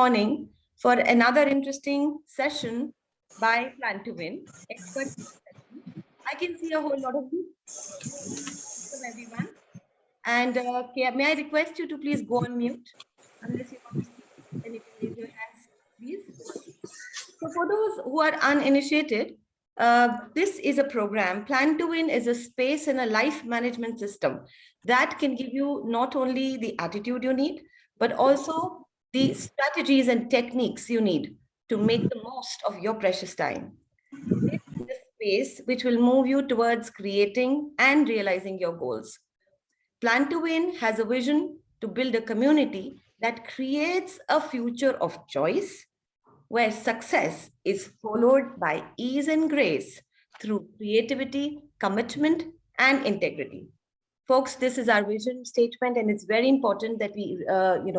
morning for another interesting session by Plan to Win. Expert session. I can see a whole lot of you. Welcome everyone. And may I request you to please go on mute unless you want to speak, and you can raise your hands, please. So for those who are uninitiated, this is a program. Plan to Win is a space and a life management system that can give you not only the attitude you need, but also the strategies and techniques you need to make the most of your precious time. This is a space which will move you towards creating and realizing your goals. Plan to Win has a vision to build a community that creates a future of choice, where success is followed by ease and grace through creativity, commitment, and integrity. Folks, this is our vision statement, and it's very important that we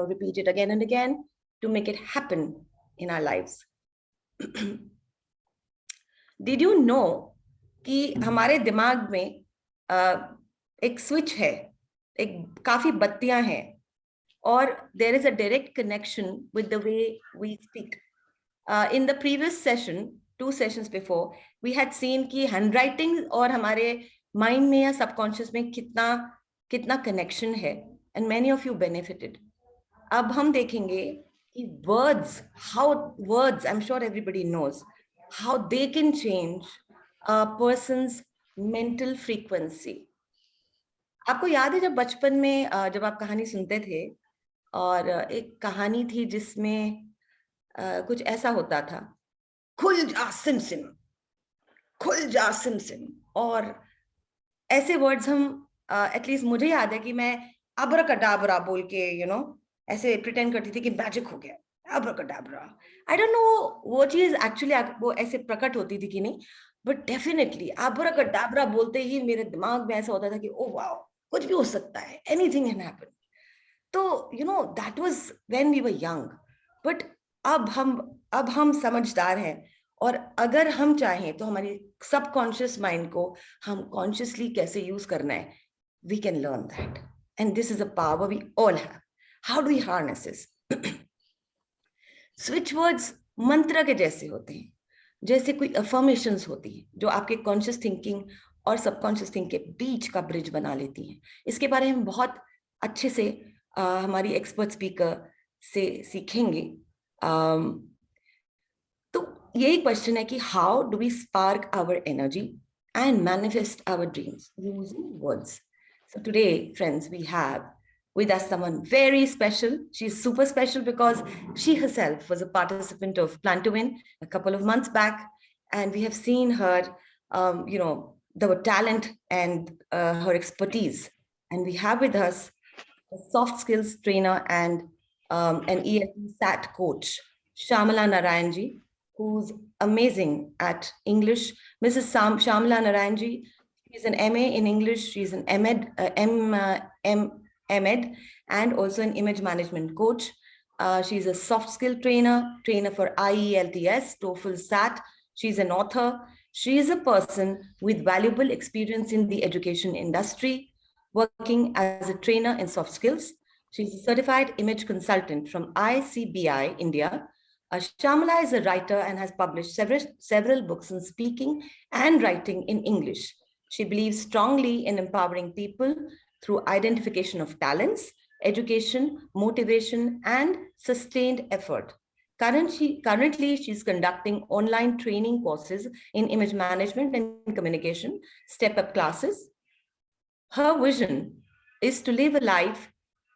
repeat it again and again to make it happen in our lives. Did you know कि हमारे दिमाग में एक switch है, एक काफी बत्तियां हैं, और there is a direct connection with the way we speak. In the previous session, 2 sessions before, we had seen कि handwriting और हमारे mind में या subconscious में कितना connection है, and many of you benefited. अब हम देखेंगे कि words, how words, I'm sure everybody knows, how they can change a person's mental frequency. आपको याद है जब बचपन में जब आप कहानी सुनते थे, और एक कहानी थी जिसमें कुछ ऐसा होता था, खुल जा सिमसिम, खुल जा सिमसिम, और ऐसे वर्ड्स हम एटलीस्ट मुझे याद है कि मैं अब्राकडाब्रा बोल के ऐसे प्रिटेंड करती थी कि मैजिक हो गया, अब्राकडाब्रा. आई डोंट नो वो चीज एक्चुअली वो ऐसे प्रकट होती थी कि नहीं, बट डेफिनेटली अब्राकडाब्रा बोलते ही मेरे दिमाग में ऐसा होता था कि ओ वाओ, कुछ भी हो सकता है, एनीथिंग कैन हैपन. तो that was when we were young. But अब हम समझदार हैं, और अगर हम चाहें तो हमारी सबकॉन्शियस माइंड को हम कॉन्शियसली कैसे यूज करना है, we can learn that, and this is a power we all have. How do we harness this? Switch words मंत्र के जैसे होते हैं, जैसे कोई अफर्मेशंस होती है जो आपके कॉन्शियस थिंकिंग और सबकॉन्शियस थिंकिंग के बीच का ब्रिज बना लेती हैं. इसके बारे में बहुत अच्छे से हमारी एक्सपर्ट स्पीकर से सीखेंगे. तो यही क्वेश्चन है कि how do we spark our energy and manifest our dreams using words. So today, friends, we have with us someone very special. She's super special because she herself was a participant of Plan to Win a couple of months back, and we have seen her, the talent and her expertise. And we have with us a soft skills trainer and an ELT SAT coach, Shyamala Narayan ji, who's amazing at English. Mrs. Shyamala Narayan ji, she's an MA in English. She's an MEd, and also an image management coach. She's a soft skill trainer for IELTS, TOEFL, SAT. She's an author. She is a person with valuable experience in the education industry, working as a trainer in soft skills. She's a certified image consultant from ICBI, India. Shyamala is a writer and has published several books in speaking and writing in English. She believes strongly in empowering people through identification of talents, education, motivation, and sustained effort. Currently, she's conducting online training courses in image management and communication, Steppup Classes. Her vision is to live a life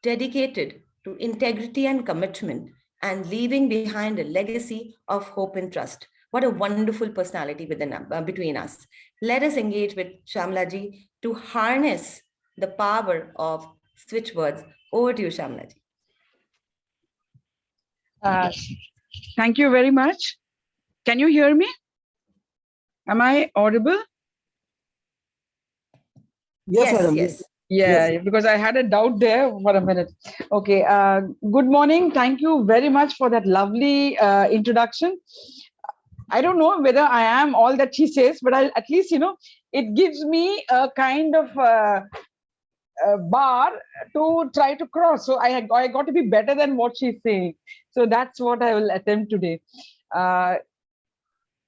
dedicated to integrity and commitment, and leaving behind a legacy of hope and trust. What a wonderful personality between us. Let us engage with Shyamala ji to harness the power of switch words. Over to you, Shyamala ji. Thank you very much. Can you hear me? Am I audible? Yes. Yeah, yes. Because I had a doubt there for a minute. Okay. Good morning. Thank you very much for that lovely introduction. I don't know whether I am all that she says, but at least, it gives me a kind of bar to try to cross. So I got to be better than what she's saying. So that's what I will attempt today.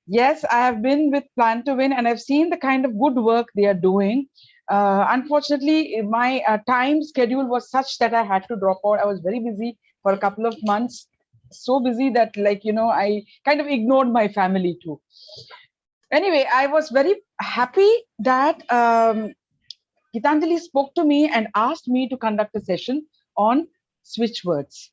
Yes, I have been with Plan to Win and I've seen the kind of good work they are doing. Unfortunately, my time schedule was such that I had to drop out. I was very busy for a couple of months, so busy that, like, I kind of ignored my family too. Anyway, I was very happy that Gitanjali spoke to me and asked me to conduct a session on switch words.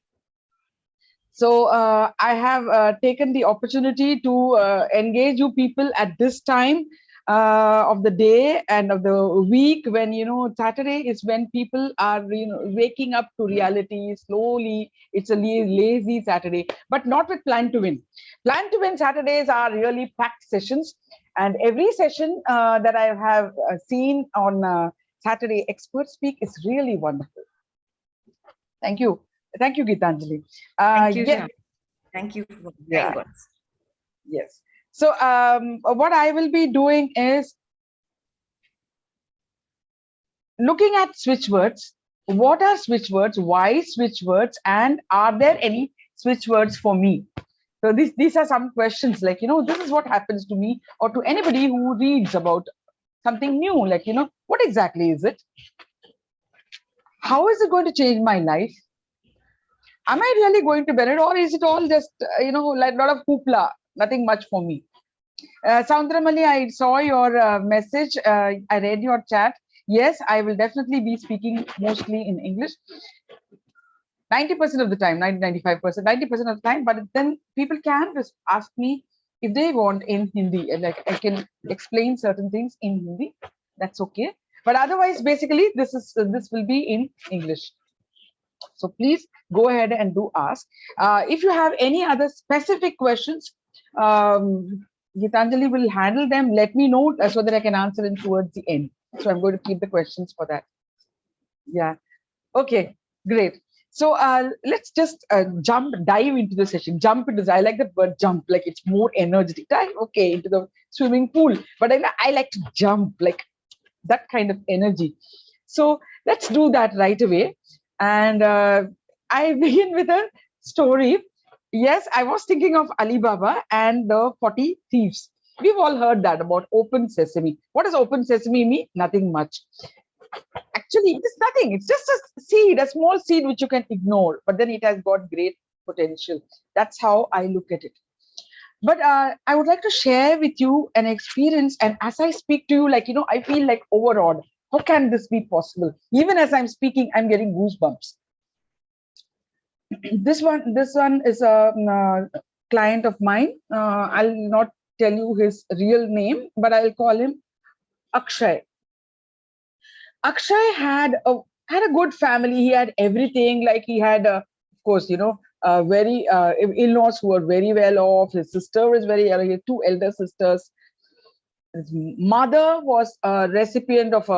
So I have taken the opportunity to engage you people at this time of the day and of the week, when Saturday is when people are waking up to reality slowly. It's a lazy Saturday, but not with Plan to Win. Plan to Win Saturdays are really packed sessions, and every session that I have seen on Saturday Expert Speak is really wonderful. Thank you. Thank you, Gitanjali. Thank you, yes. Shyam. Thank you for the Yeah. kind words. Yes. So what I will be doing is looking at switch words. What are switch words? Why switch words? And are there any switch words for me? So these are some questions, like, this is what happens to me or to anybody who reads about something new. Like, what exactly is it? How is it going to change my life? Am I really going to benefit, or is it all just, like a lot of hoopla, nothing much for me? Soundramali, I saw your message. I read your chat. Yes, I will definitely be speaking mostly in English. 90% of the time, 95%, 90% of the time. But then people can just ask me if they want in Hindi. And like, I can explain certain things in Hindi. That's okay. But otherwise, basically, this will be in English. So please go ahead and do ask. If you have any other specific questions, Gitanjali will handle them. Let me know so that I can answer them towards the end. So I'm going to keep the questions for that. Yeah. Okay, great. So let's just dive into the session. Jump into this. I like the word jump, like it's more energetic. Dive, okay, into the swimming pool. But I like to jump, like that kind of energy. So let's do that right away. And I begin with a story. Yes, I was thinking of Alibaba and the 40 thieves. We've all heard that about open sesame. What does open sesame mean? Nothing much. Actually, it is nothing. It's just a seed, a small seed which you can ignore, but then it has got great potential. That's how I look at it. But I would like to share with you an experience. And as I speak to you, like, I feel like overawed. How can this be possible? Even as I'm speaking, I'm getting goosebumps. This one is a client of mine. I'll not tell you his real name, but I'll call him Akshay. Akshay had a good family. He had everything. Like, he had, of course, very in-laws who were very well off. His sister was he had two elder sisters. His mother was a recipient of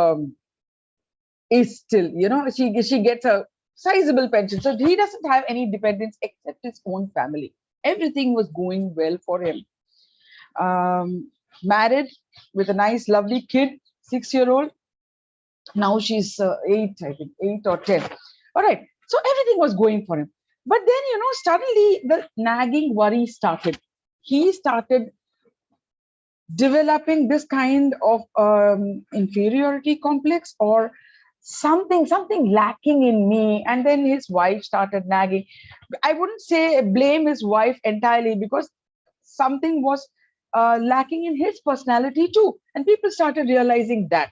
is still, she gets a sizable pension. So he doesn't have any dependents except his own family. Everything was going well for him. Married with a nice, lovely kid, 6-year-old. Now she's 8, I think, 8 or 10. All right. So everything was going for him. But then, suddenly the nagging worry started. He started developing this kind of inferiority complex, or something lacking in me. And then his wife started nagging. I wouldn't say blame his wife entirely, because something was lacking in his personality too. And people started realizing that.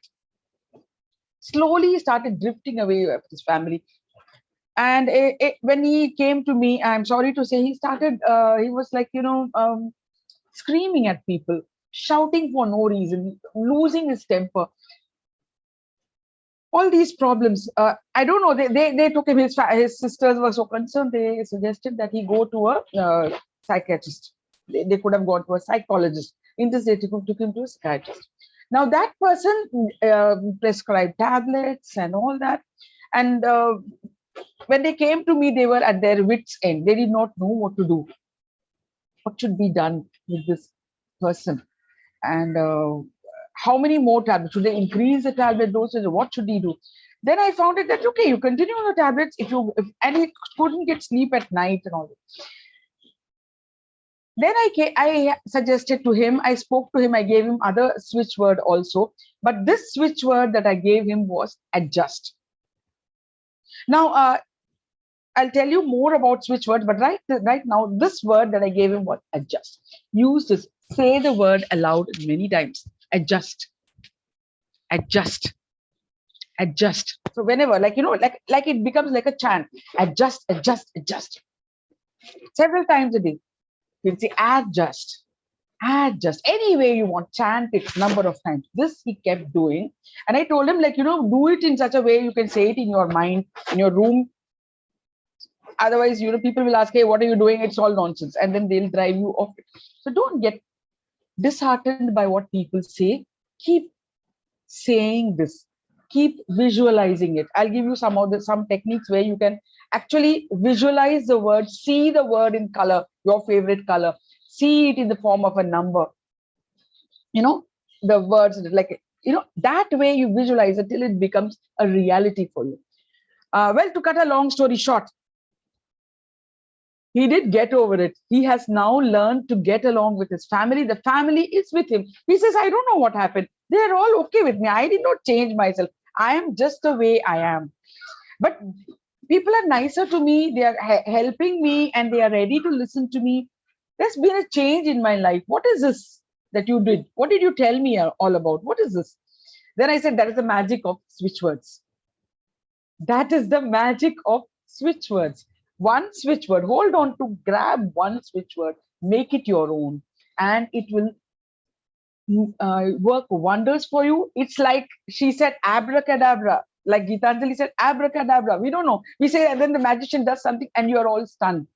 Slowly he started drifting away with his family. And when he came to me, I'm sorry to say, he was like, screaming at people, shouting for no reason, losing his temper. All these problems, I don't know, they took him, his sisters were so concerned, they suggested that he go to a psychiatrist. They could have gone to a psychologist. Instead, they took him to a psychiatrist. Now that person prescribed tablets and all that. And when they came to me, they were at their wits' end. They did not know what to do. What should be done with this person? And how many more tablets? Should they increase the tablet dosage? What should he do? Then I found it that, okay, you continue on the tablets and he couldn't get sleep at night and all that. Then I suggested to him, I spoke to him, I gave him other switch word also. But this switch word that I gave him was adjust. Now, I'll tell you more about switch words, but right now, this word that I gave him was adjust. Use this, say the word aloud many times. Adjust, adjust, adjust. So whenever, like it becomes like a chant. Adjust, adjust, adjust. Several times a day. You'll say adjust, adjust. Any way you want, chant it number of times. This he kept doing. And I told him, do it in such a way you can say it in your mind, in your room. Otherwise, people will ask, hey, what are you doing? It's all nonsense. And then they'll drive you off it. So don't get disheartened by what people say. Keep saying this. Keep visualizing it. I'll give you some techniques where you can actually visualize the word, see the word in color, your favorite color, see it in the form of a number. The words that way you visualize it till it becomes a reality for you. Well, to cut a long story short, he did get over it. He has now learned to get along with his family. The family is with him. He says, I don't know what happened. They're all okay with me. I did not change myself. I am just the way I am. But people are nicer to me. They are helping me and they are ready to listen to me. There's been a change in my life. What is this that you did? What did you tell me all about? What is this? Then I said, that is the magic of switch words. That is the magic of switch words. One switch word, hold on to, grab one switch word, make it your own, and it will work wonders for you. It's like she said, abracadabra. Like Gitanjali said, abracadabra. We don't know. We say, and then the magician does something and you are all stunned.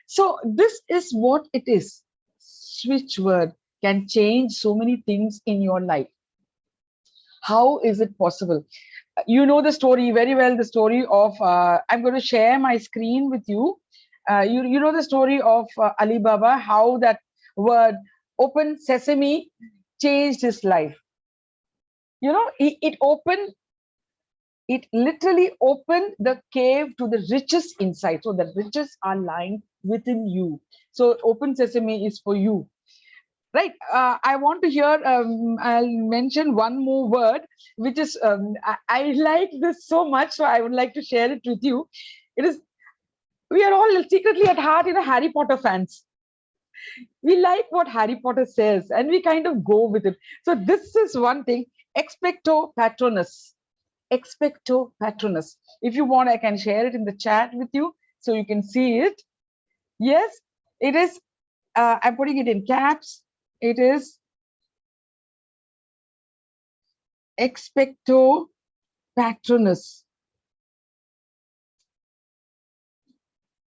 So this is what it is. Switch word can change so many things in your life. How is it possible? You know the story very well, the story of, I'm going to share my screen with you. You know the story of Alibaba, how that word open sesame changed his life. It literally opened the cave to the riches inside. So the riches are lying within you. So open sesame is for you. Right. I want to hear, I'll mention one more word, which is, I like this so much, so I would like to share it with you. We are all secretly at heart, Harry Potter fans. We like what Harry Potter says and we kind of go with it. So this is one thing, expecto patronus. Expecto patronus. If you want, I can share it in the chat with you so you can see it. Yes, it is. I'm putting it in caps. It is expecto patronus.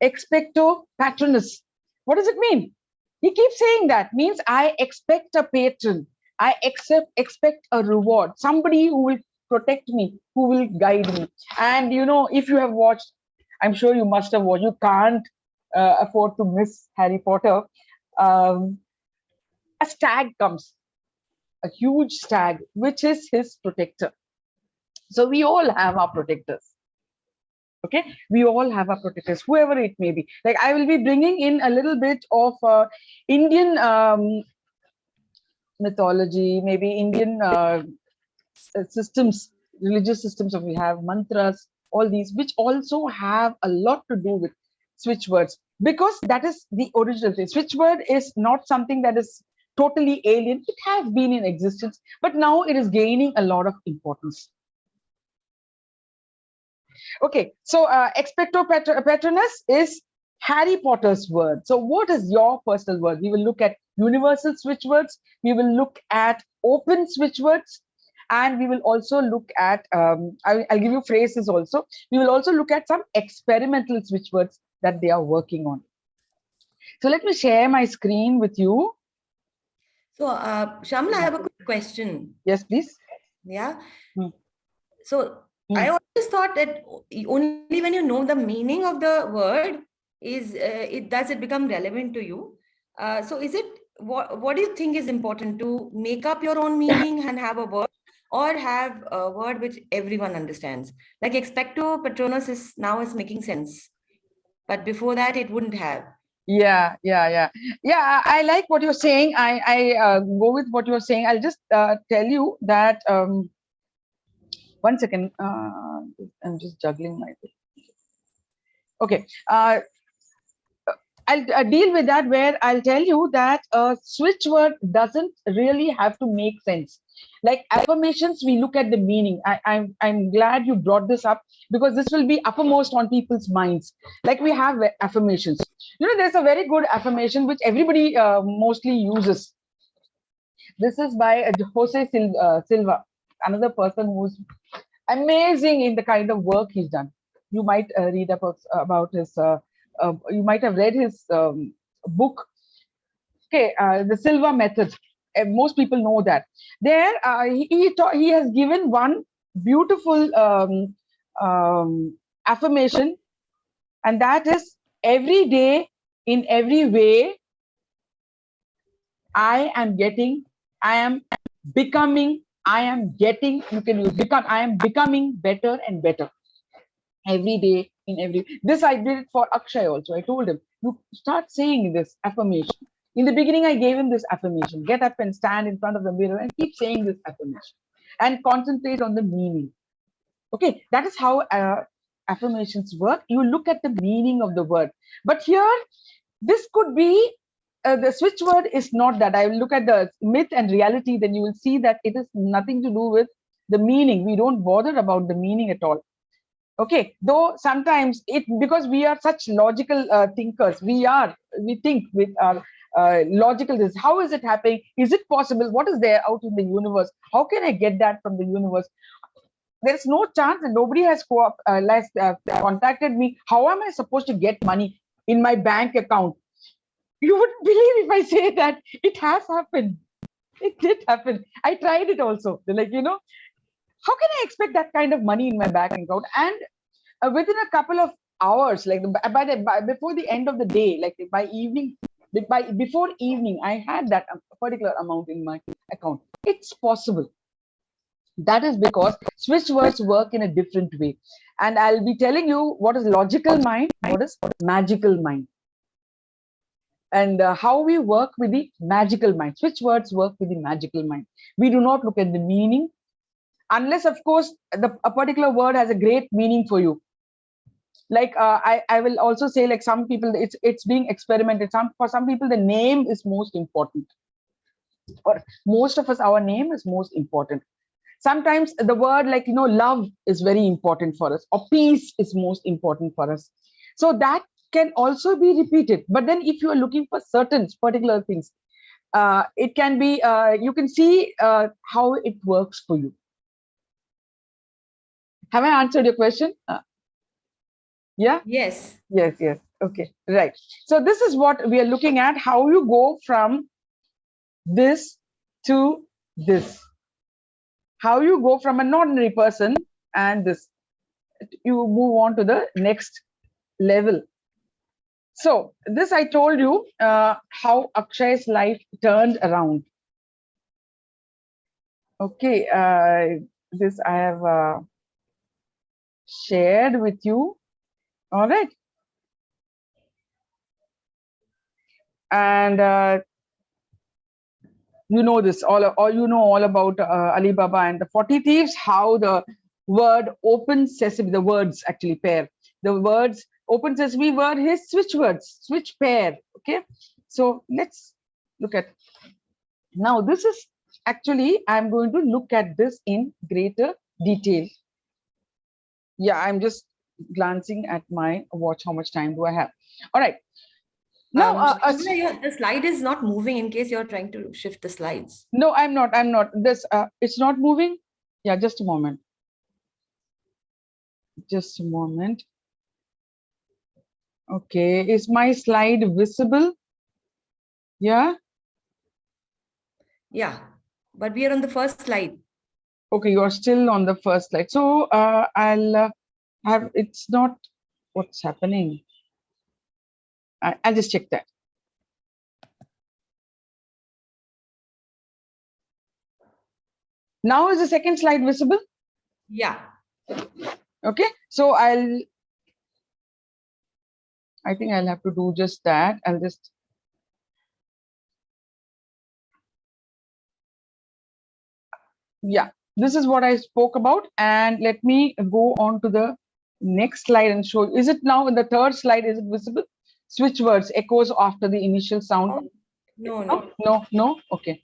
Expecto patronus. What does it mean? He keeps saying that. Means I expect a patron. I expect a reward. Somebody who will protect me, who will guide me. And if you have watched, I'm sure you must have watched, you can't afford to miss Harry Potter. A stag comes, a huge stag, which is his protector. So we all have our protectors. Okay, we all have our protectors, whoever it may be. Like I will be bringing in a little bit of Indian mythology, maybe Indian systems, religious systems that we have, mantras, all these, which also have a lot to do with switch words, because that is the original thing. Switch word is not something that is totally alien. It has been in existence, but now it is gaining a lot of importance. Okay, so expecto patronus is Harry Potter's word. So what is your personal word? We will look at universal switch words. We will look at open switch words. And we will also look at, I'll give you phrases also. We will also look at some experimental switch words that they are working on. So let me share my screen with you. So, Shyamala, I have a quick question. Yes, please. Yeah. So I always thought that only when you know the meaning of the word does it become relevant to you. So is it, what do you think is important, to make up your own meaning and have a word, or have a word which everyone understands. Like expecto patronus is making sense, but before that it wouldn't have. Yeah. I like what you're saying. I go with what you're saying. I'll just tell you that. 1 second. I'm just juggling my thing. Okay. I'll deal with that, where I'll tell you that a switch word doesn't really have to make sense. Like affirmations, we look at the meaning. I'm glad you brought this up, because this will be uppermost on people's minds. Like we have affirmations. There's a very good affirmation which everybody mostly uses. This is by Jose Silva, another person who's amazing in the kind of work he's done. You might read about his. You might have read his book. Okay, the Silva method. Most people know that. There, he has given one beautiful affirmation, and that is, every day, in every way, I am getting, I am becoming, I am getting. You can use become. I am becoming better and better every day, in every. This I did it for Akshay also. I told him, you start saying this affirmation. In the beginning, I gave him this affirmation: get up and stand in front of the mirror and keep saying this affirmation, and concentrate on the meaning. Okay, that is how affirmations work. You look at the meaning of the word. But here, this could be, the switch word is not that. I will look at the myth and reality, then you will see that it is nothing to do with the meaning. We don't bother about the meaning at all. Okay, though sometimes it, because we are such logical thinkers, we think with our logical this. How is it happening? Is it possible? What is there out in the universe? How can I get that from the universe? There's no chance, and nobody has contacted me. How am I supposed to get money in my bank account? You wouldn't believe if I say that it has happened. It did happen. I tried it also. They're like, how can I expect that kind of money in my bank account? And within a couple of hours, like before the end of the day, like by evening, before evening, I had that particular amount in my account. It's possible. That is because switch words work in a different way. And I'll be telling you what is logical mind, what is magical mind, and how we work with the magical mind. Switch words work with the magical mind. We do not look at the meaning, unless, of course, a particular word has a great meaning for you. Like I will also say, like some people, it's being experimented. For some people, the name is most important. Or most of us, our name is most important. Sometimes the word, like, love is very important for us, or peace is most important for us. So that can also be repeated. But then if you are looking for certain particular things, it can be, you can see how it works for you. Have I answered your question? Yeah? Yes. Yes. Okay, right. So this is what we are looking at, how you go from this to this. How you go from an ordinary person and this, you move on to the next level. So this, I told you how Akshay's life turned around. Okay, this I have shared with you. All right. And you know this, all you know all about Alibaba and the 40 thieves, how the word open sesame, the words actually pair. The words open sesame were his switch words, switch pair. Okay, so let's look at. Now this is actually, I'm going to look at this in greater detail. Yeah, I'm just glancing at my watch. How much time do I have? All right. Now, The slide is not moving, in case you're trying to shift the slides. No, I'm not. This, it's not moving. Yeah, just a moment. Just a moment. Okay, is my slide visible? Yeah. Yeah, but we are on the first slide. Okay, you're still on the first slide. So I'll have, it's not, what's happening? I'll just check that. Now is the second slide visible? Yeah. Okay, so I think I'll have to do just that. I'll just, yeah, this is what I spoke about. And let me go on to the next slide and show. Is it now in the third slide? Is it visible? Switch words, echoes after the initial sound. Oh, no. No. Okay.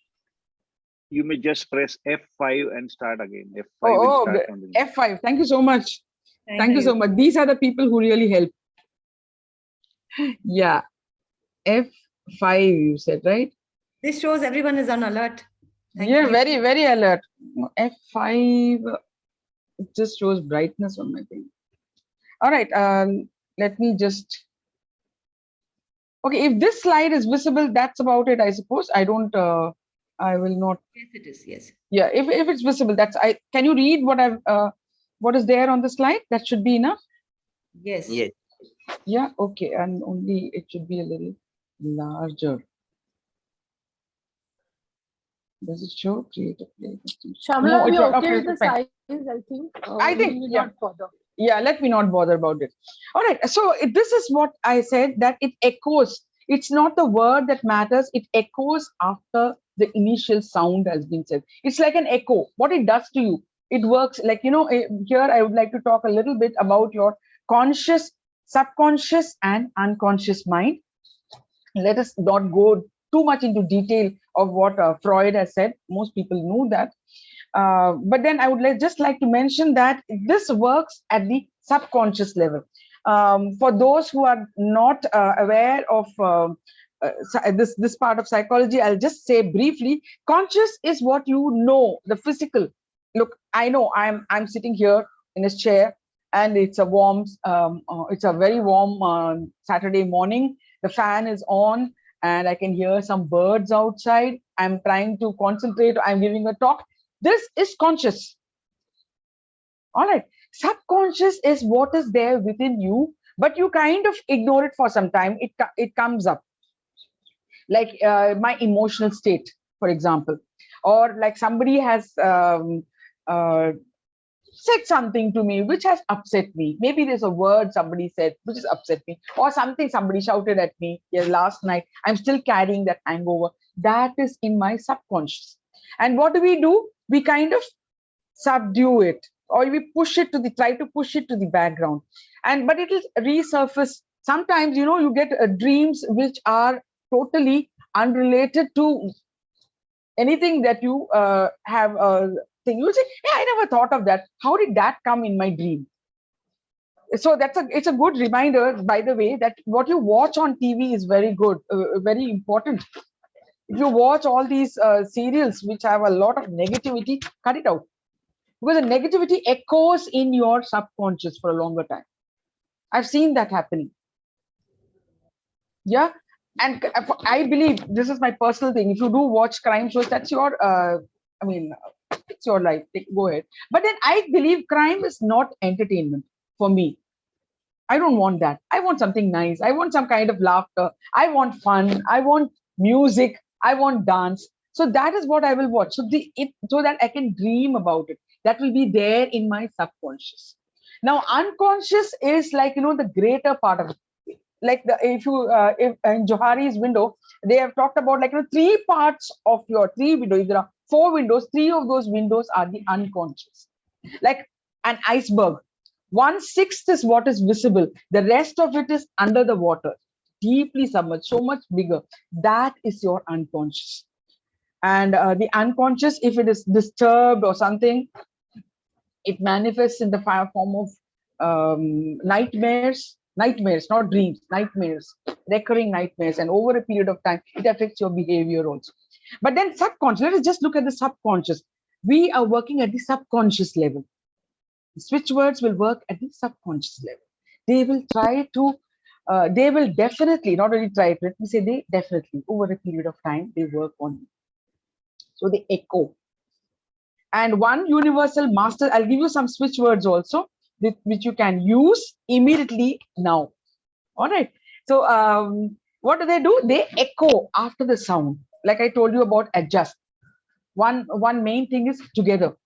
You may just press F5 and start again. F5 Oh, will start from the beginning. F5. Thank you so much. Thank you so you. much. These are the people who really help. Yeah. F5, you said, right? This shows everyone is on alert. Thank Yeah, you. very, very alert. F5, it just shows brightness on my thing. All right, let me just, okay, if this slide is visible, that's about it, I suppose. I don't, I will not. Yes, it is, yes. Yeah, if it's visible, that's, can you read what is there on the slide? That should be enough? Yes. Yes. Yeah, okay, and only it should be a little larger. Does it show create a play? Shyamala, we are okay okay, with the fine. size, I think. I think, we need yeah. not bother. Yeah, let me not bother about it. All right, so this is what I said, that it echoes. It's not the word that matters. It echoes after the initial sound has been said. It's like an echo. What it does to you, it works like, you know, here I would like to talk a little bit about your conscious, subconscious and unconscious mind. Let us not go too much into detail of what Freud has said. Most people know that. But then I would just like to mention that this works at the subconscious level. For those who are not aware of this part of psychology, I'll just say briefly, conscious is what you know, the physical. Look, I know I'm sitting here in a chair and it's a warm, it's a very warm Saturday morning. The fan is on and I can hear some birds outside. I'm trying to concentrate. I'm giving a talk. This is conscious. All right. Subconscious is what is there within you, but you kind of ignore it for some time. It comes up. Like my emotional state, for example, or like somebody has said something to me which has upset me. Maybe there's a word somebody said which has upset me, or something somebody shouted at me last night. I'm still carrying that hangover. That is in my subconscious. And what do? We kind of subdue it, or we try to push it to the background. But it will resurface. Sometimes, you know, you get dreams which are totally unrelated to anything that you have thing. You will say, yeah, I never thought of that. How did that come in my dream? So it's a good reminder, by the way, that what you watch on TV is very good, very important. If you watch all these serials which have a lot of negativity, cut it out, because the negativity echoes in your subconscious for a longer time. I've seen that happening. Yeah. And I believe, this is my personal thing, if you do watch crime shows, that's your it's your life. Go ahead. But then I believe crime is not entertainment for me. I don't want that. I want something nice. I want some kind of laughter. I want fun. I want music. I want dance. So that is what I will watch. So so that I can dream about it. That will be there in my subconscious. Now, unconscious is like, you know, the greater part of it. Like if in Johari's window, they have talked about, like, you know, 3 parts of your 3 windows. If there are 4 windows, 3 of those windows are the unconscious. Like an iceberg. 1/6 is what is visible. The rest of it is under the water, deeply submerged, so much bigger. That is your unconscious. And the unconscious, if it is disturbed or something, it manifests in the form of nightmares, not dreams, nightmares, recurring nightmares. And over a period of time, it affects your behavior also. But then subconscious, let us just look at the subconscious. We are working at the subconscious level. Switch words will work at the subconscious level. They will try to, they will definitely, not only try, let me say they definitely, over a period of time, they work on you. So they echo. And one universal master, I'll give you some switch words also, which you can use immediately now. All right. So what do? They echo after the sound. Like I told you about adjust. One main thing is together.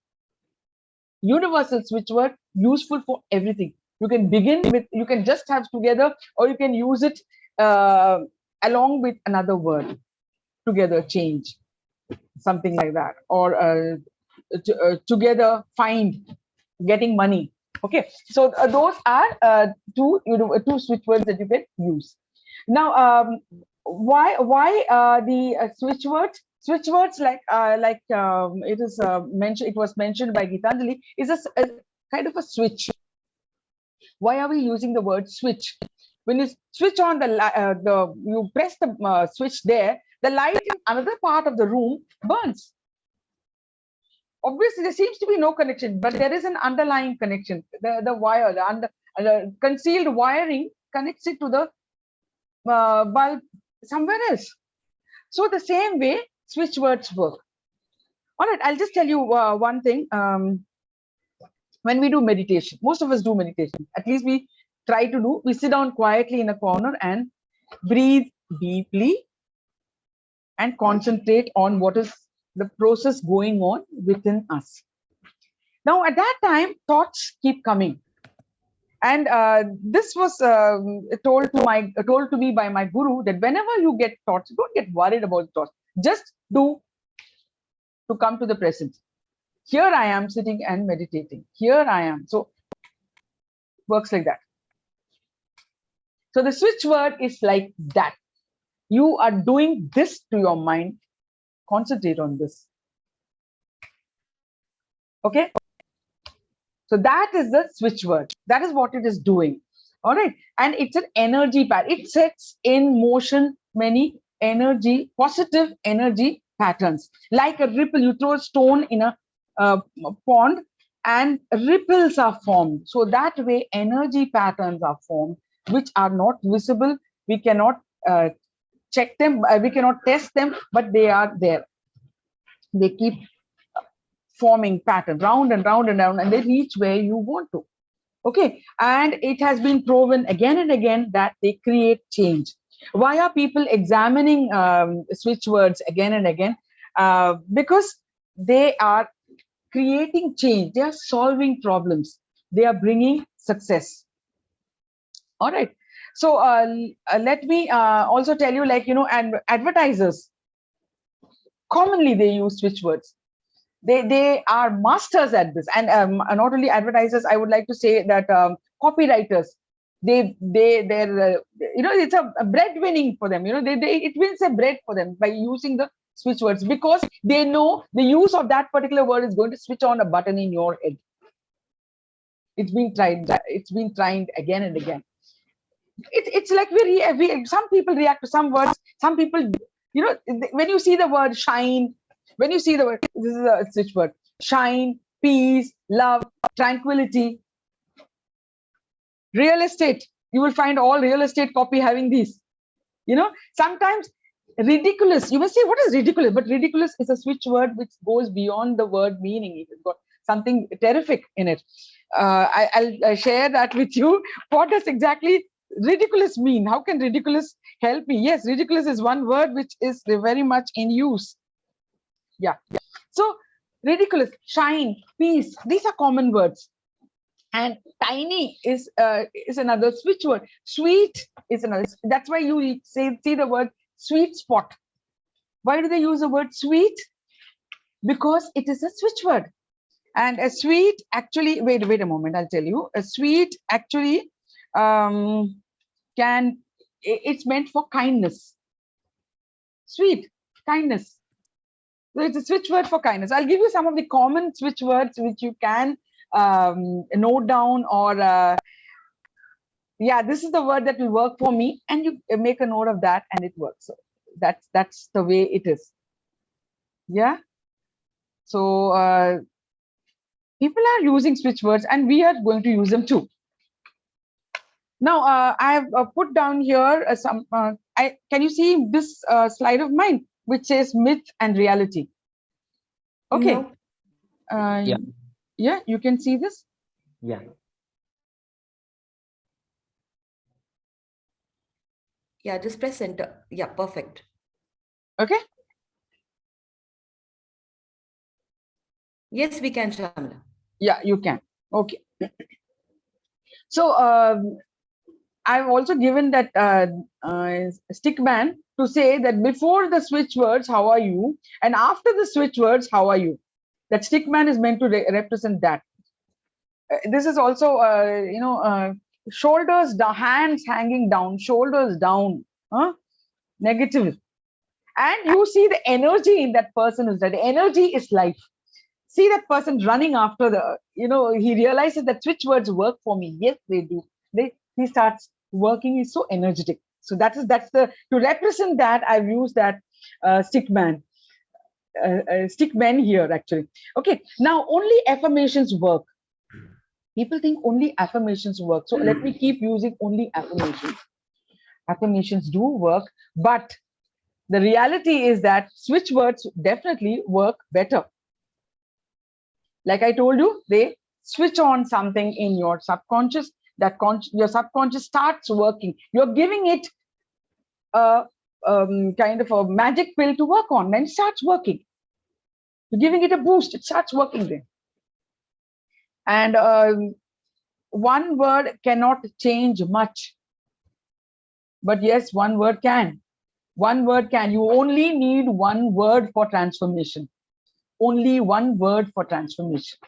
Universal switch word, useful for everything. You can begin with, you can just have together, or you can use it along with another word. Together, change, something like that, or together, find, getting money. Okay, so those are two switch words that you can use. Now, why the switch words? Switch words, like it is mentioned. It was mentioned by Gitanjali, is a kind of a switch. Why are we using the word switch? When you switch on you press the switch there, the light in another part of the room burns. Obviously, there seems to be no connection, but there is an underlying connection. The wire, the concealed wiring connects it to the bulb somewhere else. So the same way switch words work. All right, I'll just tell you one thing. When we do meditation, most of us do meditation. At least we try to do. We sit down quietly in a corner and breathe deeply and concentrate on what is the process going on within us. Now, at that time, thoughts keep coming. And this was told to me by my guru, that whenever you get thoughts, don't get worried about thoughts. Just do to come to the present. Here I am sitting and meditating. Here I am. So works like that. So the switch word is like that. You are doing this to your mind. Concentrate on this. Okay. So that is the switch word. That is what it is doing. All right. And it's an energy pattern. It sets in motion many positive energy patterns. Like a ripple, you throw a stone in a pond and ripples are formed. So that way energy patterns are formed, which are not visible. We cannot check them. We cannot test them, but they are there. They keep forming pattern round and round and round, and they reach where you want to. Okay, and it has been proven again and again that they create change. Why are people examining switch words again and again? Because they are creating change. They are solving problems. They are bringing success. All right. So let me also tell you, like, and advertisers, commonly they use switch words. They are masters at this. And not only advertisers, I would like to say that copywriters, they're it's a bread winning for them. It wins a bread for them by using the switch words, because they know the use of that particular word is going to switch on a button in your head. It's been tried again and again. It's like some people react to some words. Some people, when you see the word shine, when you see the word, this is a switch word: shine, peace, love, tranquility. Real estate, you will find all real estate copy having these. Sometimes ridiculous. You may say, what is ridiculous? But ridiculous is a switch word which goes beyond the word meaning. It has got something terrific in it. I'll share that with you. What does exactly ridiculous mean? How can ridiculous help me? Yes, ridiculous is one word which is very much in use. Yeah. So ridiculous, shine, peace, these are common words. And tiny is another switch word. Sweet is another. That's why you see the word sweet spot. Why do they use the word sweet? Because it is a switch word. And a sweet actually, wait a moment, I'll tell you. A sweet actually it's meant for kindness. Sweet, kindness. So it's a switch word for kindness. I'll give you some of the common switch words which you can note down, or this is the word that will work for me, and you make a note of that and it works. So that's the way it is. Yeah. So people are using switch words, and we are going to use them too. Now I have put down here some. Can you see this slide of mine, which says myth and reality? Okay. No. Yeah, you can see this. Yeah. Yeah, just press enter. Yeah, perfect. Okay. Yes, we can, Shyamala. Yeah, you can. Okay. So I've also given that stick man to say that before the switch words, how are you? And after the switch words, how are you? That stick man is meant to represent that. This is also, shoulders down, hands hanging down, shoulders down, negative. And you see the energy in that person is that the energy is life. See that person running after the, he realizes that switch words work for me. Yes, they do. He starts working. He's so energetic. So that's the to represent that I've used that stick man here actually. Okay, now only affirmations work. People think only affirmations work. So let me keep using only affirmations. Affirmations do work, but the reality is that switch words definitely work better. Like I told you, they switch on something in your subconscious, that your subconscious starts working. You're giving it a kind of a magic pill to work on, then it starts working. You're giving it a boost, it starts working then. And one word cannot change much. But yes, one word can. One word can. You only need one word for transformation. Only one word for transformation.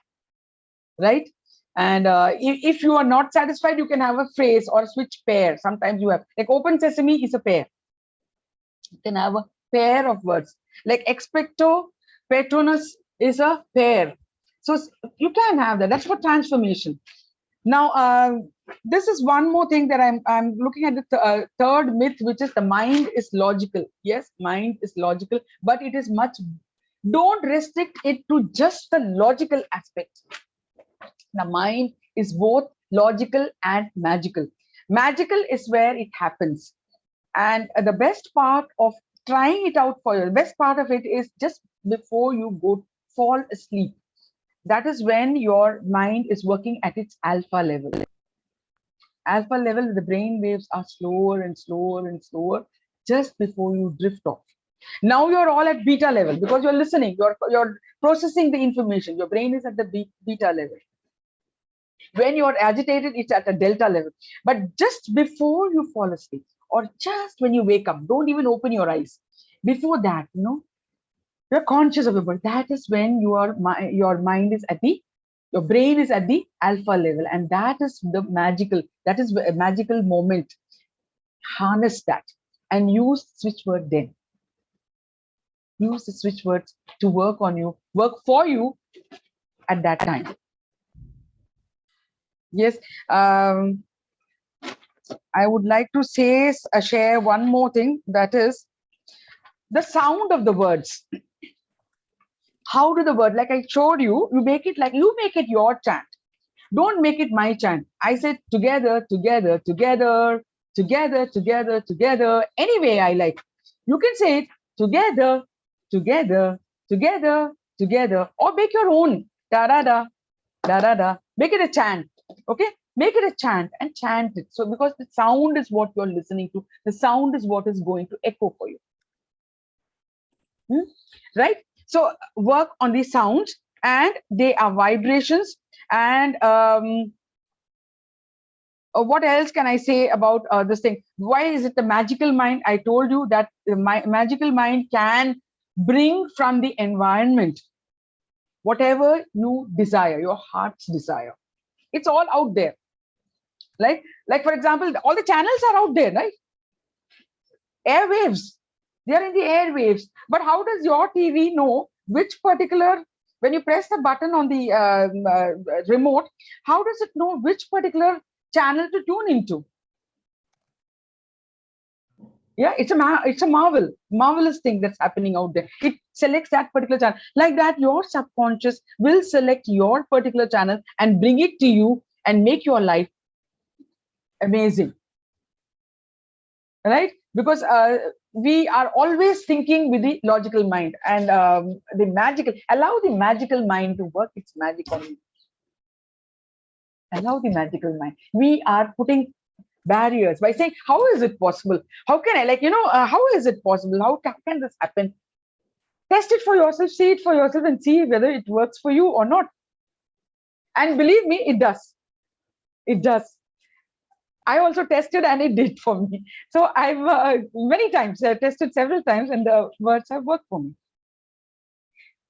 Right? And if you are not satisfied, you can have a phrase or a switch pair. Sometimes you have, like open sesame is a pair. You can have a pair of words. Like expecto patronus is a pair. So you can have that. That's for transformation. Now, this is one more thing that I'm looking at the third myth, which is the mind is logical. Yes, mind is logical, but it is much. Don't restrict it to just the logical aspect. The mind is both logical and magical. Magical is where it happens. And the best part of trying it out for you, the best part of it is just before you go fall asleep. That is when your mind is working at its alpha level. Alpha level, the brain waves are slower and slower and slower just before you drift off. Now you're all at beta level because you're listening, you're processing the information. Your brain is at the beta level. When you're agitated, it's at a delta level. But just before you fall asleep, or just when you wake up, don't even open your eyes. Before that, you're conscious of it, but that is when your mind is at your brain is at the alpha level, and that is that is a magical moment. Harness that and use switch word then. Use the switch words to work for you at that time. Yes, I would like to share one more thing, that is the sound of the words. How do the word, like I showed you, you make it your chant. Don't make it my chant. I said together, together, together, together, together, together. Anyway, I like. You can say it together, together, together, together, or make your own. Da da da, da da da. Make it a chant. Okay, make it a chant and chant it. So because the sound is what you're listening to, the sound is what is going to echo for you. Right? So work on the sounds, and they are vibrations. And what else can I say about this thing? Why is it the magical mind? I told you that the magical mind can bring from the environment whatever you desire, your heart's desire. It's all out there. Like for example, all the channels are out there, right? Airwaves. They are in the airwaves. But how does your TV know which particular, when you press the button on the remote, how does it know which particular channel to tune into? Yeah, it's a marvelous thing that's happening out there. It selects that particular channel. Like that, your subconscious will select your particular channel and bring it to you and make your life amazing. Right? Because we are always thinking with the logical mind, and allow the magical mind to work its magic on you. Allow the magical mind. We are putting barriers by saying, how is it possible? How can I, how is it possible? How can this happen? Test it for yourself, see it for yourself, and see whether it works for you or not. And believe me, it does. It does. I also tested and it did for me. So I've many times tested several times and the words have worked for me.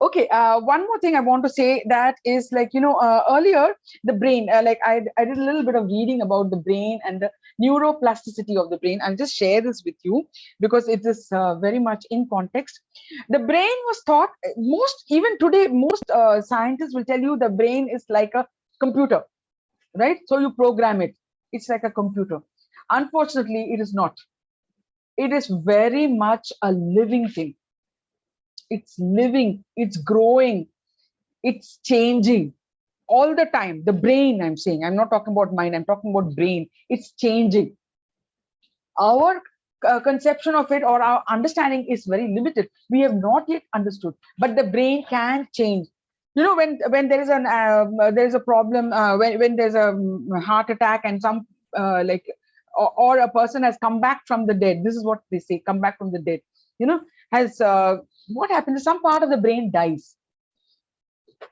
Okay, one more thing I want to say that is like, earlier the brain, like I did a little bit of reading about the brain and the neuroplasticity of the brain. I'll just share this with you because it is very much in context. The brain was thought, even today, most scientists will tell you the brain is like a computer, right? So you program it. It's like a computer. Unfortunately, it is not. It is very much a living thing. It's living, it's growing, it's changing all the time. The brain, I'm saying, I'm not talking about mind, I'm talking about brain. It's changing. Our conception of it or our understanding is very limited. We have not yet understood, but the brain can change. When there is a problem, when there's a heart attack and some or a person has come back from the dead. This is what they say: come back from the dead. Has what happens? Some part of the brain dies,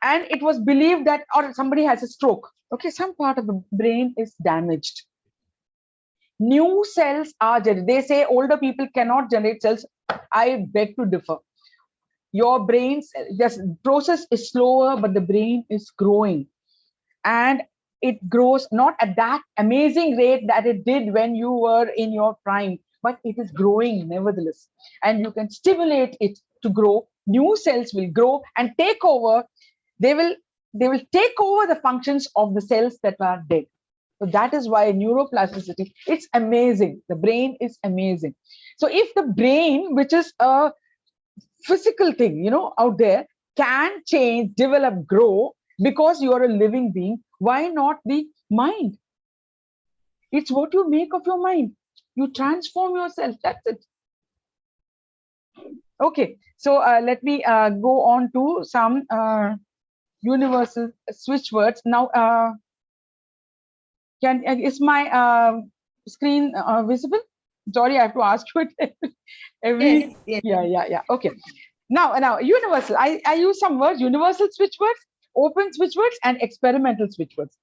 and it was believed that, or somebody has a stroke. Okay, some part of the brain is damaged. New cells are generated. They say older people cannot generate cells. I beg to differ. Your brain's just process is slower, but the brain is growing, and it grows not at that amazing rate that it did when you were in your prime, but it is growing nevertheless, and you can stimulate it to grow. New cells will grow and take over. They will take over the functions of the cells that are dead. So that is why neuroplasticity, it's amazing. The brain is amazing. So if the brain, which is a physical thing, out there, can change, develop, grow because you are a living being, why not the mind? It's what you make of your mind. You transform yourself. That's it. Okay, so let me go on to some universal switch words. Now, is my screen visible? Sorry, I have to ask you it every. Yes. Yeah. Okay. Now, universal. I use some words: universal switch words, open switch words, and experimental switch words.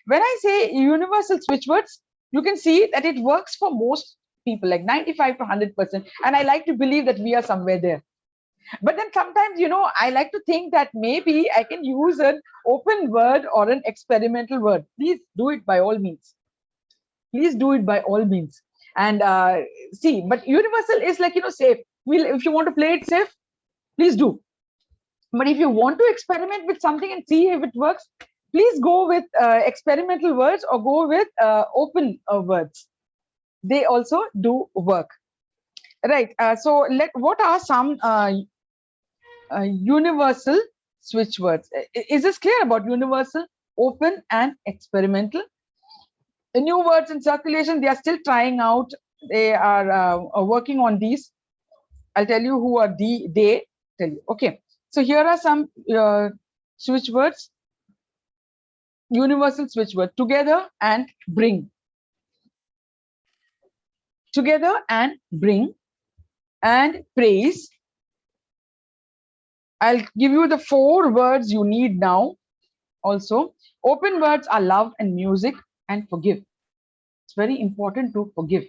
When I say universal switch words, you can see that it works for most people, like 95 to 100%. And I like to believe that we are somewhere there. But then sometimes, I like to think that maybe I can use an open word or an experimental word. Please do it by all means. Please do it by all means. And see, but universal is like, safe. If you want to play it safe, please do. But if you want to experiment with something and see if it works, please go with experimental words or go with open words. They also do work. Right. So what are some universal switch words? Is this clear about universal, open, and experimental? The new words in circulation, they are still trying out. They are working on these. I'll tell you who are they tell you. Okay. So here are some switch words. Universal switch word: together and bring. Together and bring, and praise. I'll give you the 4 words you need now. Also, open words are love and music and forgive. It's very important to forgive.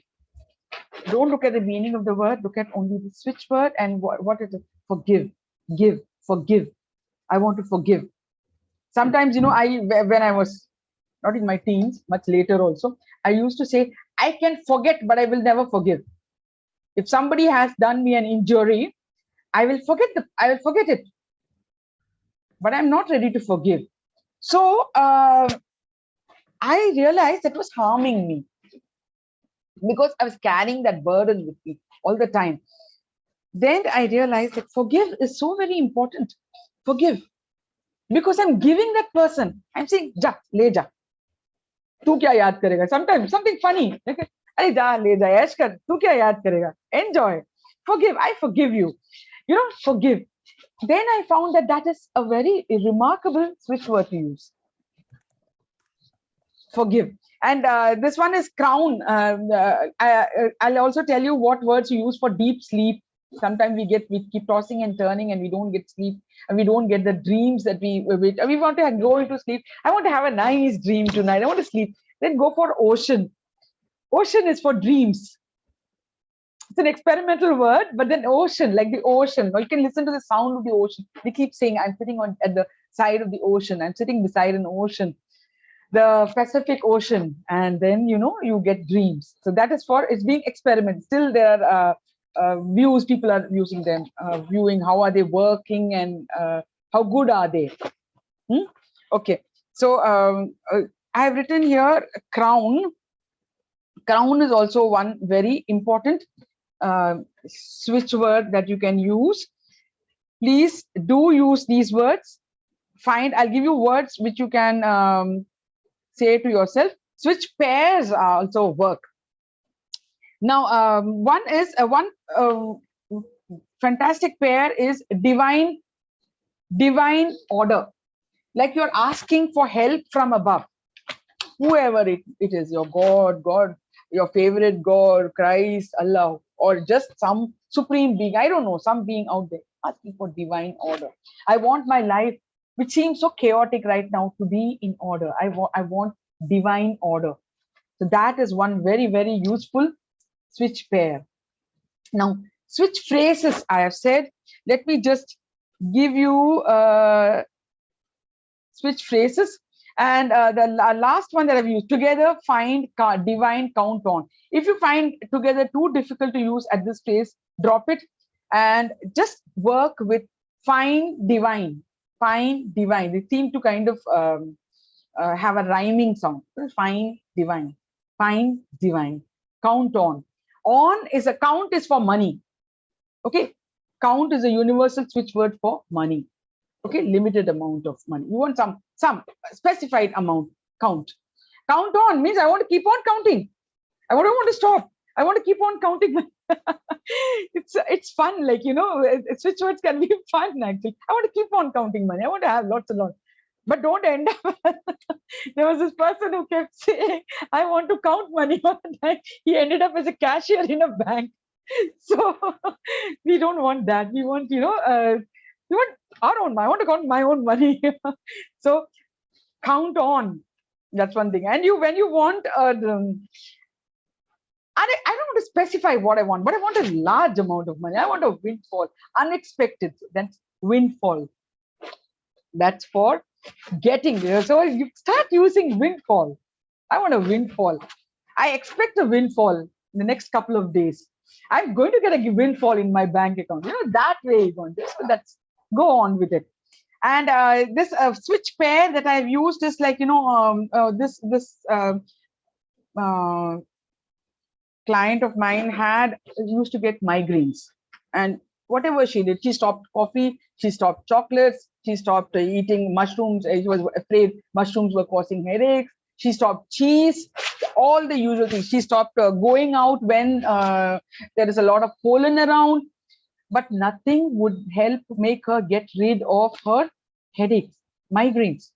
Don't look at the meaning of the word, look at only the switch word and what it is. Forgive, give, forgive. I want to forgive. Sometimes, when I was not in my teens, much later also, I used to say, I can forget, but I will never forgive. If somebody has done me an injury, I will forget it. But I'm not ready to forgive. So I realized it was harming me because I was carrying that burden with me all the time. Then I realized that forgive is so very important. Forgive. Because I'm giving that person, I'm saying, ja, le ja. Tu kya yaad karega? Sometimes something funny. Arey ja, le ja, ऐश कर. Tu kya yaad karega? Enjoy. Forgive. I forgive you. Forgive. Then I found that is a very remarkable switch word to use. Forgive. And this one is crown. I'll also tell you what words you use for deep sleep Sometimes we keep tossing and turning and we don't get sleep, and we don't get the dreams that we want to go into sleep. I want to have a nice dream tonight. I want to sleep. Then go for ocean. Ocean is for dreams. It's an experimental word, but then ocean, like the ocean, or you can listen to the sound of the ocean. We keep saying, I'm sitting at the side of the ocean. I'm sitting beside an ocean, the Pacific Ocean, and then, you get dreams. So that is for, it's being experiment. Still there are views, people are using them, viewing how are they working and how good are they. Okay, so I have written here crown. Crown is also one very important switch word that you can use. Please do use these words. I'll give you words which you can say to yourself. Switch pairs also work. Now, one fantastic pair is divine order. Like you're asking for help from above. Whoever it is, your God, your favorite God, Christ, Allah, or just some supreme being, I don't know, some being out there, asking for divine order. I want my life, which seems so chaotic right now, to be in order. I want divine order. So that is one very, very useful switch pair. Now, switch phrases, I have said. Let me just give you switch phrases. And the last one that I've used, together find divine count on. If you find together too difficult to use at this place, drop it and just work with find divine. They seem to kind of have a rhyming sound. Find divine, count on. On is a count is for money. Okay, count is a universal switch word for money. Okay, limited amount of money. You want some specified amount. Count on means I want to keep on counting. I don't want to stop. I want to keep on counting. It's fun, like, switch words can be fun actually. I want to keep on counting money. I want to have lots and lots. But don't end up. There was this person who kept saying, I want to count money all the time. He ended up as a cashier in a bank. So we don't want that. We want, we want our own. I want to count my own money. So count on. That's one thing. And when you want, I don't want to specify what I want, but I want a large amount of money. I want a windfall, unexpected. That's windfall. That's for getting there. So you start using windfall. I want a windfall. I expect a windfall in the next couple of days. I'm going to get a windfall in my bank account. That way you want this. So that's go on with it. And this switch pair that I've used is like, this client of mine used to get migraines, and whatever she did, she stopped coffee, she stopped chocolates, she stopped eating mushrooms. She was afraid mushrooms were causing headaches. She stopped cheese, all the usual things. She stopped going out when there is a lot of pollen around, but nothing would help make her get rid of her headaches, migraines.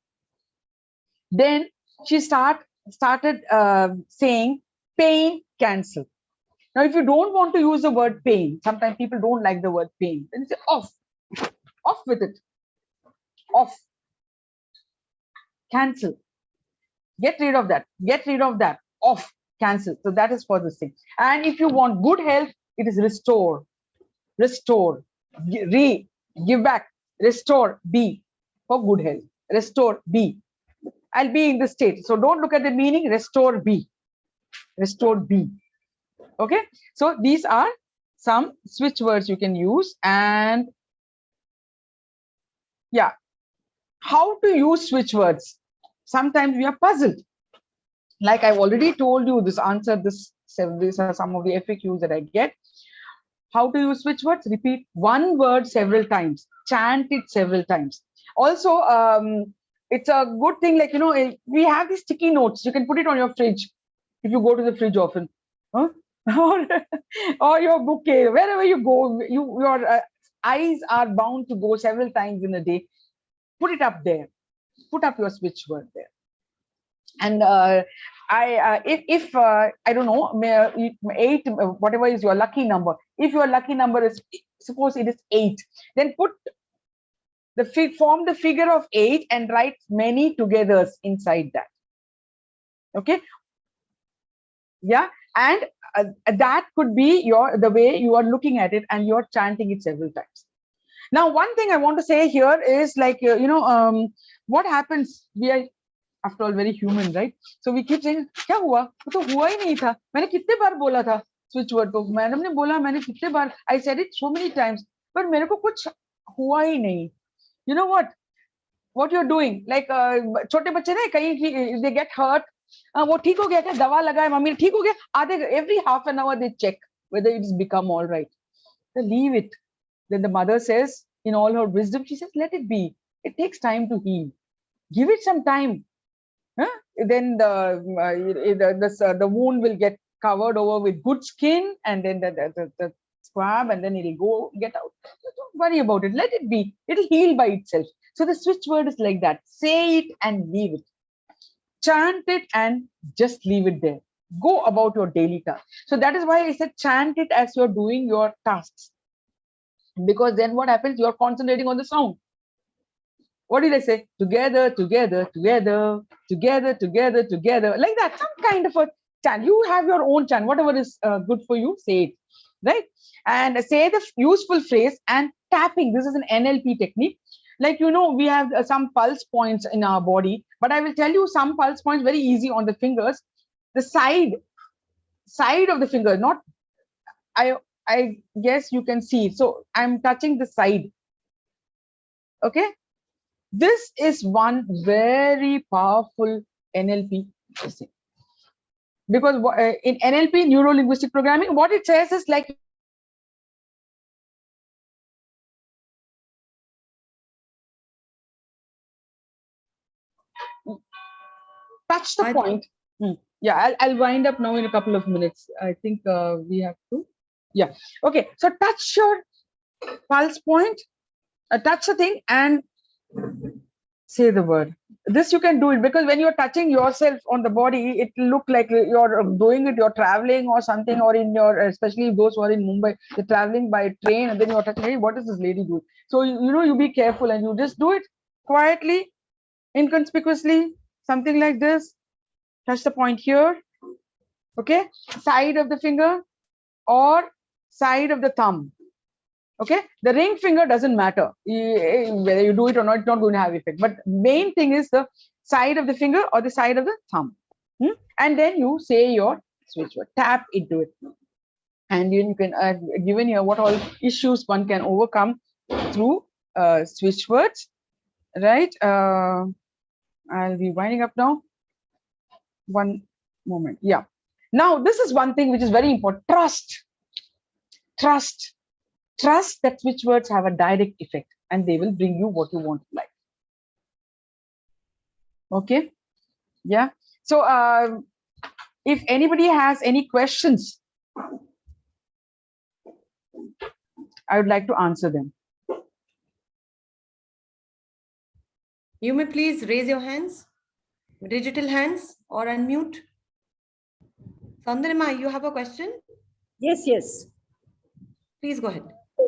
Then she started saying pain cancel. Now, if you don't want to use the word pain, sometimes people don't like the word pain, then you say off with it, off, cancel, get rid of that, off, cancel. So that is for this thing. And if you want good health, it is restore, give back, restore, be for good health, restore, be. I'll be in this state. So don't look at the meaning, restore, be. Okay, so these are some switch words you can use. And yeah, how to use switch words? Sometimes we are puzzled. Like I've already told you these are some of the FAQs that I get. How to use switch words? Repeat one word several times, chant it several times. Also, it's a good thing, like, we have these sticky notes. You can put it on your fridge if you go to the fridge often. Huh? or your bouquet, wherever you go, your eyes are bound to go several times in a day. Put it up there. Put up your switch word there. And if I don't know, 8, whatever is your lucky number, if your lucky number is, suppose it is 8, then put form the figure of 8 and write many togethers inside that. Okay, yeah, and that could be the way you are looking at it, and you're chanting it several times. Now, one thing I want to say here is, like, what happens, we are after all very human, right? So we keep saying, क्या हुआ? वो तो हुआ ही नहीं था. मैंने कितने बार बोला था switch word को, मैडम ने बोला, मैंने कितने बार, I said it so many times, पर मेरे को कुछ हुआ ही नहीं. You know what you're doing? Like छोटे बच्चे ना, कहीं they get hurt, वो ठीक हो गया क्या, दवा लगाए मम्मी, ठीक हो गया, आधे every half an hour they check whether it's become all right. So leave it. Then the mother says, in all her wisdom, she says, let it be. It takes time to heal. Give it some time. Then the wound will get covered over with good skin, and then the swab, and then it'll get out. So don't worry about it. Let it be. It'll heal by itself. So the switch word is like that. Say it and leave it. Chant it and just leave it there. Go about your daily task. So that is why I said chant it as you're doing your tasks. Because then what happens? You're concentrating on the sound. What did I say? Together, together, together, together, together, together. Like that, some kind of a chant. You have your own chant. Whatever is good for you, say it. Right? And say the useful phrase and tapping. This is an NLP technique. Like, we have some pulse points in our body, but I will tell you some pulse points very easy on the fingers. The side of the finger, not, I guess you can see it. So I'm touching the side. Okay. This is one very powerful NLP thing. Because in NLP, neuro-linguistic programming, what it says is like, touch the point. Yeah, I'll wind up now in a couple of minutes. I think we have to. Yeah. Okay. So touch your pulse point, touch the thing and say the word. This you can do it because when you're touching yourself on the body, it will look like you're doing it, you're traveling or something, or in your, especially those who are in Mumbai, they're traveling by train and then you're touching, hey, what is this lady doing? So, you be careful and you just do it quietly, inconspicuously, something like this. Touch the point here. Okay. Side of the finger or side of the thumb. Okay, the ring finger doesn't matter whether you do it or not, it's not going to have effect, but main thing is the side of the finger or the side of the thumb. And then you say your switch word, tap into it, and you can given here what all issues one can overcome through switch words, right? I'll be winding up now. One moment. Yeah, now this is one thing which is very important. Trust that switch words have a direct effect and they will bring you what you want in life. Okay. Yeah. So if anybody has any questions, I would like to answer them. You may please raise your hands, digital hands, or unmute. Sandarima, you have a question? Yes. Please go ahead.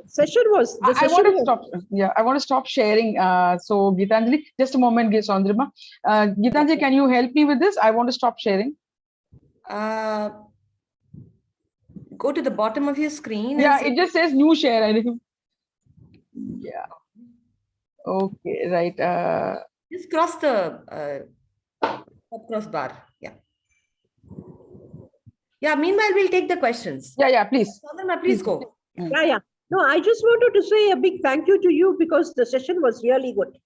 Session was. I want to stop. Yeah, I want to stop sharing. So Gitanjali, just a moment, Sandarima. Gitanjali, can you help me with this? I want to stop sharing. Go to the bottom of your screen. Yeah, it just says new share. I think. Yeah. Okay. Right. Just cross the crossbar. Yeah. Yeah. Meanwhile, we'll take the questions. Yeah. Please. Sandarima, please go. Yeah. No, I just wanted to say a big thank you to you because the session was really good.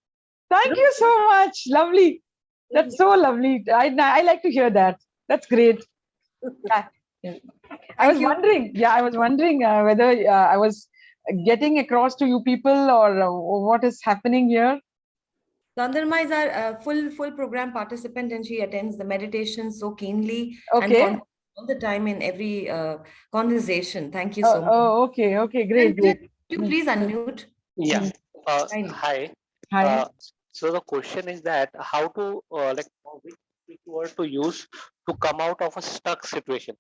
Thank you so much. Lovely. That's so lovely. I like to hear that. That's great. I was wondering whether I was getting across to you people or what is happening here. Sandarima is our full program participant and she attends the meditation so keenly. Okay. And all the time in every conversation. Thank you so much. Oh, okay, great. Could you please unmute? Yeah. Hi. Hi. So the question is that how to word to use to come out of a stuck situation?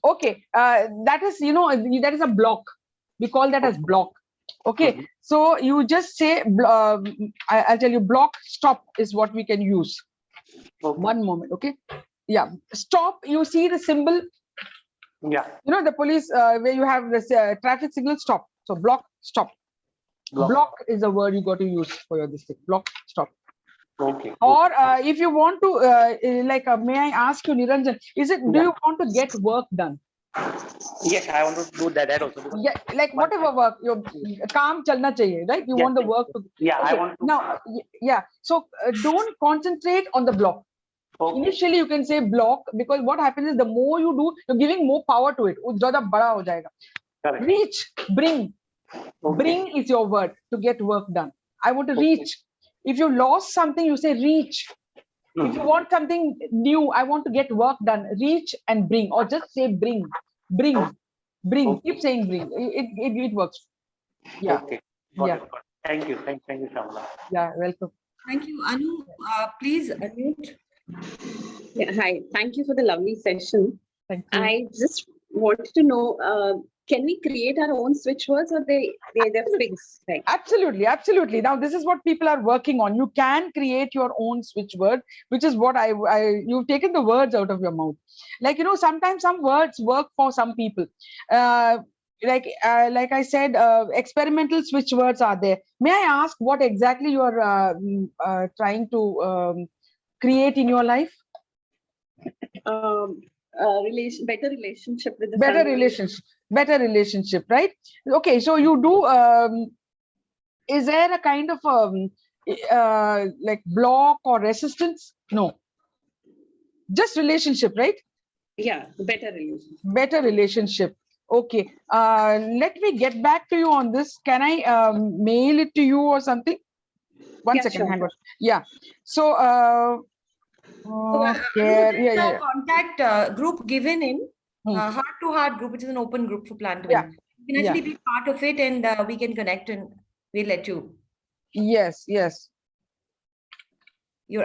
Okay. That is, that is a block. We call that as block. Okay. So you just say, I'll tell you, block, stop is what we can use. One moment. Okay. Yeah. Stop. You see the symbol. Yeah. The police, where you have this traffic signal, stop. So block, stop. Block is the word you got to use for your district. Block, stop. Okay. Or if you want to, may I ask you, Niranjan, do you want to get work done? Yes, I want to do that also. Yeah, like whatever work, your calm chalna chahiye, right? You want the work to. Yeah, okay. I want to. Now, yeah. So don't concentrate on the block. Okay. Initially, you can say block, because what happens is the more you do, you're giving more power to it. Zyada bada ho jayega. Correct. Reach, bring. Okay. Bring is your word to get work done. I want to reach. If you lost something, you say reach. If you want something new, I want to get work done. Reach and bring, or just say bring, bring, bring. Okay. Keep saying bring. It works. Yeah. Okay. Yeah. Got it. Thank you. Thank you, Shyamala. Yeah. Welcome. Thank you, Anu. Please unmute. Yeah, hi. Thank you for the lovely session. Thank you. I just wanted to know, can we create our own switch words, or they're fixed? Right? Absolutely, absolutely. Now, this is what people are working on. You can create your own switch word, which is what you've taken the words out of your mouth. Like, sometimes some words work for some people. Like I said, experimental switch words are there. May I ask what exactly you are trying to create in your life? Better relationship with the better family. relationship, right? Okay, so you do is there a kind of like block or resistance? No, just relationship, right? Yeah, better relationship. Better relationship. Okay, let me get back to you on this. Can I mail it to you or something? One second, sure. hang on. Yeah, so The contact group given in heart to heart group, which is an open group for Plan to Win. You can actually be part of it, and we can connect, and we'll let you. Yes. Your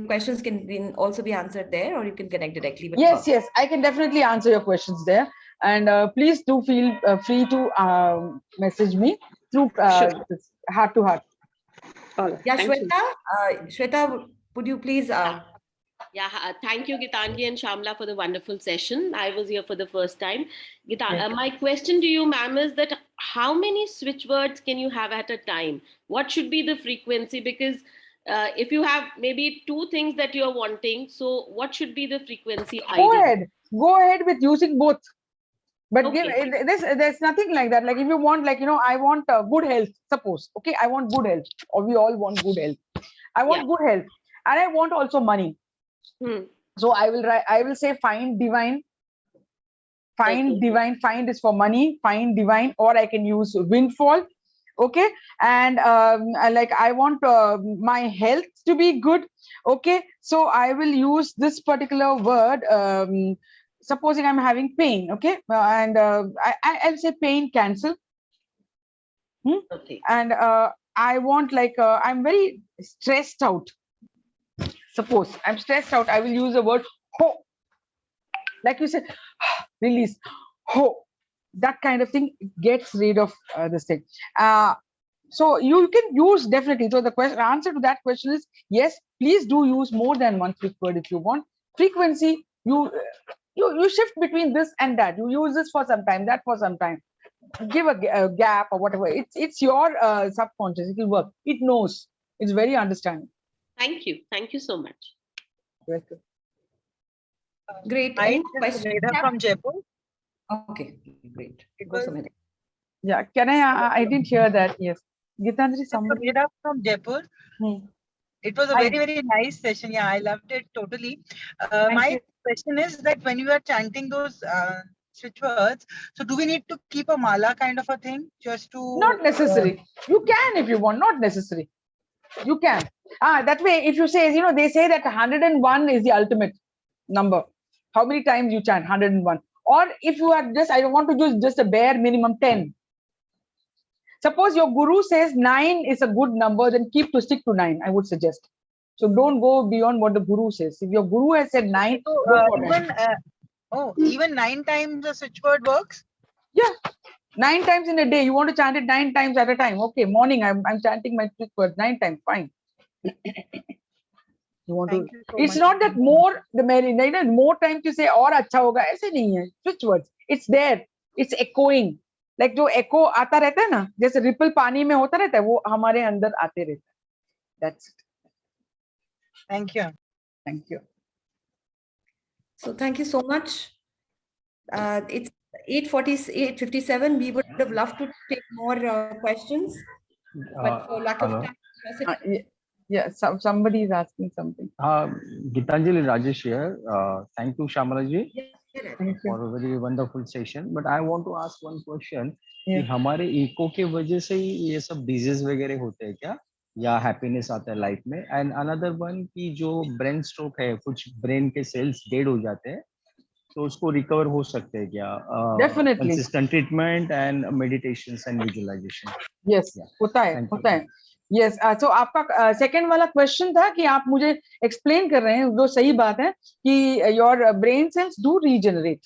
questions can also be answered there, or you can connect directly with yes, her. I can definitely answer your questions there, and please do feel free to message me through heart to heart. Yeah, Shweta, would you please Yeah, thank you, Gitanji and Shyamala, for the wonderful session. I was here for the first time. My question to you, ma'am, is that how many switch words can you have at a time? What should be the frequency? Because if you have maybe two things that you're wanting, so what should be the frequency? Go ahead with using both. But there's nothing like that. Like if you want, I want good health, suppose. Okay, I want good health, or we all want good health. I want good health, and I want also money. So I will say find divine. Find divine. Find is for money. Find divine, or I can use windfall. Okay, and like I want my health to be good. Okay, so I will use this particular word. Supposing I'm having pain. Okay, and I'll say pain cancel. Okay. And I want I'm very stressed out. Suppose I'm stressed out, I will use the word ho. Like you said, release, ho. That kind of thing gets rid of this thing. So you can use definitely. So the answer to that question is yes. Please do use more than one switch word if you want. Frequency, you shift between this and that. You use this for some time, that for some time. Give a gap or whatever. It's your subconscious. It will work. It knows. It's very understanding. Thank you so much. Welcome. Great. Hi, from Jaipur. Okay, great. Yeah, can I didn't hear that. Yes, Gitanjali, from Jaipur. It was a very, very nice session. Yeah, I loved it totally. My question is that when you are chanting those switch words, so do we need to keep a mala kind of a thing just to? Not necessary. You can if you want. Not necessary. You can. That way, if you say, they say that 101 is the ultimate number. How many times you chant 101? Or if you are I don't want to use just a bare minimum 10. Suppose your guru says 9 is a good number, then stick to 9, I would suggest. So don't go beyond what the guru says. If your guru has said 9, So go for 9. even 9 times the switch word works? Yeah, 9 times in a day. You want to chant it 9 times at a time. Okay, morning I'm chanting my switch words 9 times. Fine. You want Thank to? you so It's much. not that more the more time to say और अच्छा होगा ऐसे नहीं है. Switch words. It's there. It's echoing. Like जो echo आता रहता है ना, जैसे ripple पानी में होता रहता है, वो हमारे अंदर आते रहता है. That's it. Thank you. Thank you. So thank you so much. It's 8:57. We would have loved to take more questions, but for lack of time. Yeah, somebody is asking something. Gitanjali Rajesh here. Thank you, Shyamala ji, Thank you. for a very wonderful session. But I want to ask one question. Yeah. कि हमारे eco के वजह से ही ये सब disease वगैरह होते हैं क्या, या हैप्पीनेस आता है लाइफ में? एंड अनदर वन की जो ब्रेन स्ट्रोक है, कुछ ब्रेन के सेल्स डेड हो जाते हैं, तो उसको रिकवर हो सकते हैं क्या? Definitely. Consistent treatment and meditations and visualization. Yes, होता है. Yes, so आपका सेकंड वाला क्वेश्चन था कि आप मुझे एक्सप्लेन कर रहे हैं, जो सही बात है कि your brain cells do regenerate,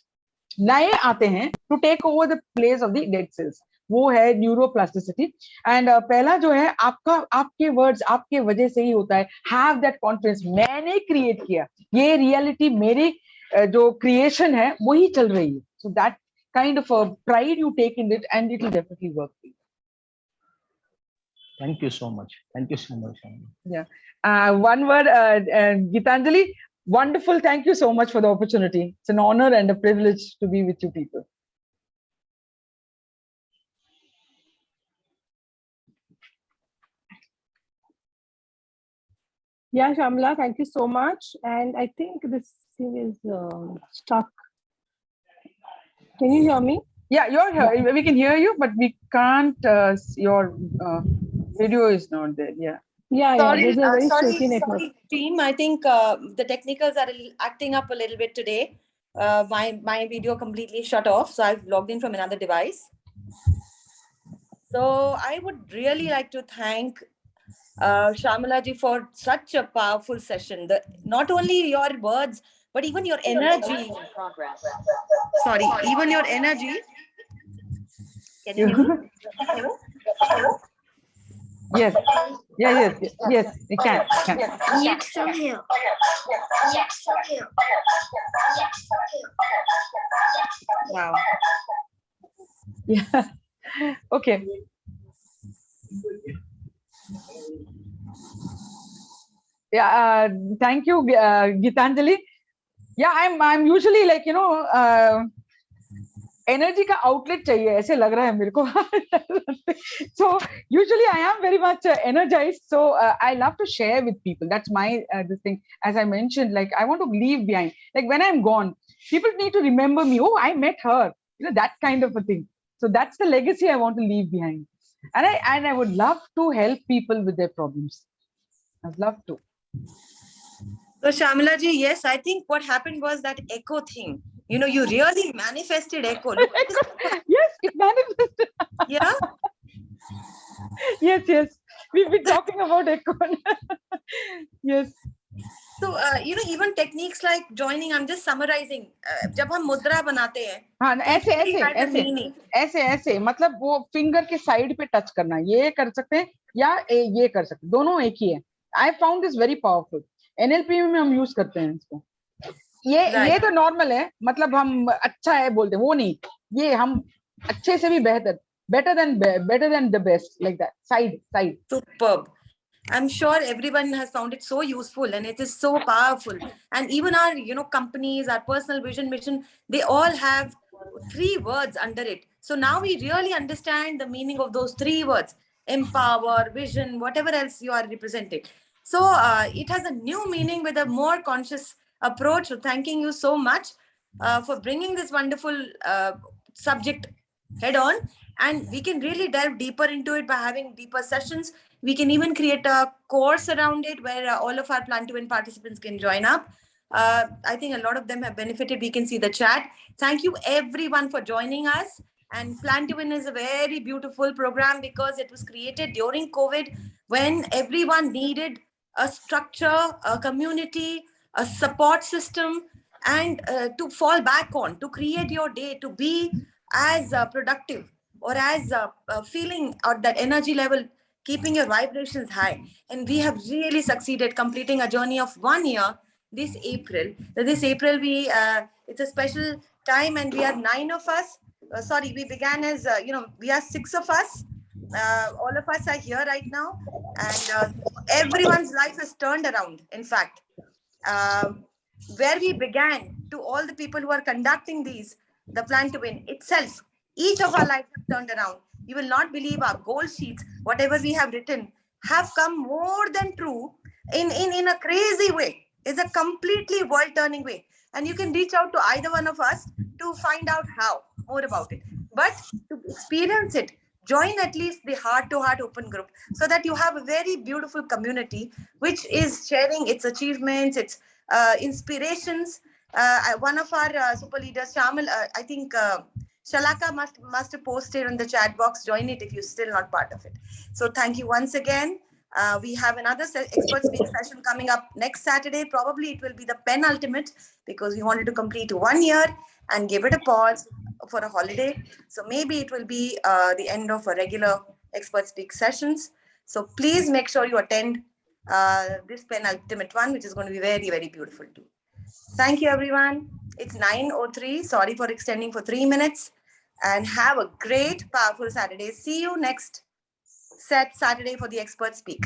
नए आते हैं to take over the place of the dead cells. वो है न्यूरोप्लास्टिसिटी. एंड पहला जो है आपके वर्ड्स आपके वजह से ही होता है. हैव दैट कॉन्फिडेंस, मैंने क्रिएट किया, ये रियलिटी मेरी जो क्रिएशन है वही चल रही है. So that kind of pride you take in it and it will definitely work. Thank you so much. Thank you so much. Yeah. One word, Gitanjali, wonderful. Thank you so much for the opportunity. It's an honor and a privilege to be with you people. Yeah, Shyamala, thank you so much. And I think this thing is stuck. Can you hear me? Yeah, you're here. Yeah. We can hear you, but we can't. Your video is not there. Yeah. Yeah, sorry, there's a very shaky network. Sorry, team. I think the technicals are acting up a little bit today. My video completely shut off, so I've logged in from another device. So I would really like to thank Shyamala ji for such a powerful session. Not only your words, but even your energy. Sorry, even your energy. Can you hear me? Yes. Yes. We can. Yes, I'm here. Wow. Yeah. Okay. Yeah. Thank you, Gitanjali. Yeah, I'm usually like, you know, energy का outlet चाहिए ऐसे लग रहा है मेरे को. So usually I am very much energized, so I love to share with people. That's my this thing. As I mentioned, like I want to leave behind, like when I'm gone, people need to remember me. Oh, I met her, you know, that kind of a thing. So that's the legacy I want to leave behind, and I would love to help people with their problems. I'd love to. So Shyamala ji, yes, I think what happened was that echo thing. You know, you really manifested echo. Yes, it manifested. Yeah. Yes. We've been talking about echo. Yes. So, you know, even techniques like joining, I'm just summarizing. जब हम मुद्रा बनाते हैं, हाँ, ऐसे मतलब वो finger के साइड पे टच करना, ये कर सकते हैं या ये कर सकते हैं, दोनों एक ही है. I found this very powerful. NLP में हम यूज करते हैं इसको. ये तो नॉर्मल है, मतलब हम अच्छा है बोलते हैं, वो नहीं, ये हम अच्छे से भी बेहतर, better than the best, like that. Side. Superb. I'm sure everyone has found it so useful and it is so powerful. And even our, you know, companies, our personal vision, mission, they all have 3 words under it. So now we really understand the meaning of those 3 words: empower, vision, whatever else you are representing. So it has a new meaning with a more conscious approach. So thanking you so much for bringing this wonderful subject head on. And we can really delve deeper into it by having deeper sessions. We can even create a course around it where all of our Plan to Win participants can join up. I think a lot of them have benefited. We can see the chat. Thank you everyone for joining us. And Plan to Win is a very beautiful program because it was created during COVID when everyone needed a structure, a community, a support system, and to fall back on, to create your day, to be as productive or as feeling at that energy level, keeping your vibrations high. And we have really succeeded completing a journey of 1 year this April. This April, it's a special time, and we are 9 of us. Sorry, we began as, we are 6 of us. All of us are here right now, and everyone's life has turned around. In fact, where we began to all the people who are conducting the Plan to Win itself, each of our lives have turned around. You will not believe our goal sheets, whatever we have written, have come more than true in a crazy way. It's a completely world-turning way. And you can reach out to either one of us to find out more about it. But to experience it, join at least the heart-to-heart open group, so that you have a very beautiful community which is sharing its achievements, its inspirations. One of our super leaders, Shyamala, I think Shalaka must have posted on the chat box. Join it if you're still not part of it. So thank you once again. We have another expert speak session coming up next Saturday. Probably it will be the penultimate, because we wanted to complete 1 year and give it a pause for a holiday. So maybe it will be the end of a regular expert speak sessions. So please make sure you attend this penultimate one, which is going to be very, very beautiful too. Thank you, everyone. It's 9:03. Sorry for extending for 3 minutes. And have a great, powerful Saturday. See you next Saturday for the expert speak.